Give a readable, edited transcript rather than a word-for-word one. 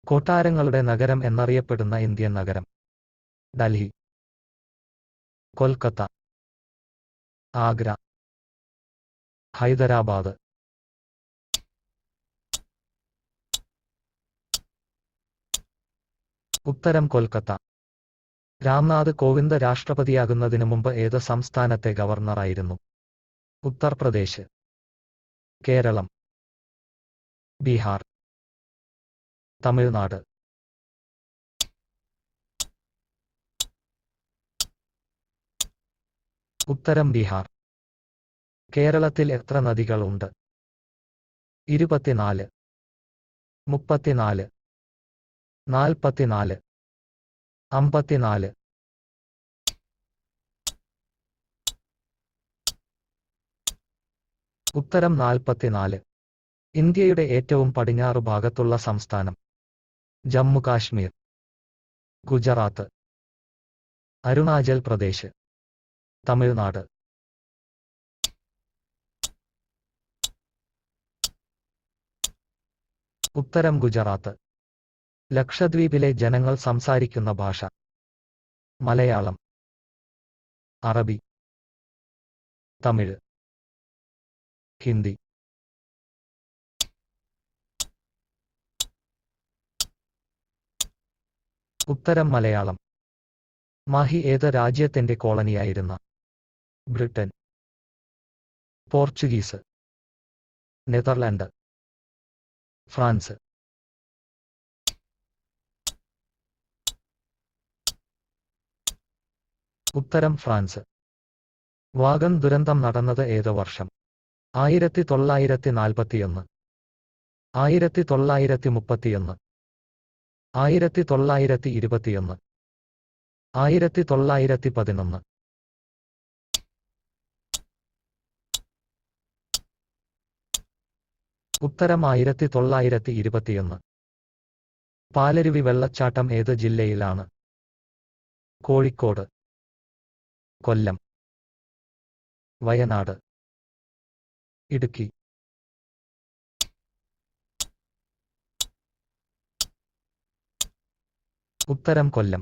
കൊട്ടാരങ്ങളുടെ നഗരം എന്നറിയപ്പെടുന്ന ഇന്ത്യൻ നഗരം. ഡൽഹി, കൊൽക്കത്ത, ആഗ്ര, ഹൈദരാബാദ്. ഉത്തരം കൊൽക്കത്ത. രാംനാഥ് കോവിന്ദ് രാഷ്ട്രപതിയാകുന്നതിനു മുമ്പ് ഏത് സംസ്ഥാനത്തെ ഗവർണറായിരുന്നു? ഉത്തർപ്രദേശ്, കേരളം, ബീഹാർ, തമിഴ്നാട്. ഉത്തരം ബീഹാർ. കേരളത്തിൽ എത്ര നദികൾ ഉണ്ട്? 24, 34, 44, 54. ഉത്തരം 44. ഇന്ത്യയുടെ ഏറ്റവും പടിഞ്ഞാറു ഭാഗത്തുള്ള സംസ്ഥാനം? ജമ്മു കാശ്മീർ, ഗുജറാത്ത്, അരുണാചൽ പ്രദേശ്, തമിഴ്നാട്. ഉത്തരം ഗുജറാത്ത്. ലക്ഷദ്വീപിലെ ജനങ്ങൾ സംസാരിക്കുന്ന ഭാഷ? മലയാളം, അറബി, തമിഴ്, ഹിന്ദി. ഉത്തരം മലയാളം. മാഹി ഏത് രാജ്യത്തിന്റെ കോളനിയായിരുന്ന? Britain, Portuguese, Netherland, France. ഉത്തരം ഫ്രാൻസ്. വാഗൺ ദുരന്തം നടന്നത് ഏത് വർഷം? 1941, 1931, 1921, 1911. ഉത്തരം 1921. പാലരുവി വെള്ളച്ചാട്ടം ഏത് ജില്ലയിലാണ്? കോഴിക്കോട്, കൊല്ലം, വയനാട്, ഇടുക്കി. ഉത്തരം കൊല്ലം.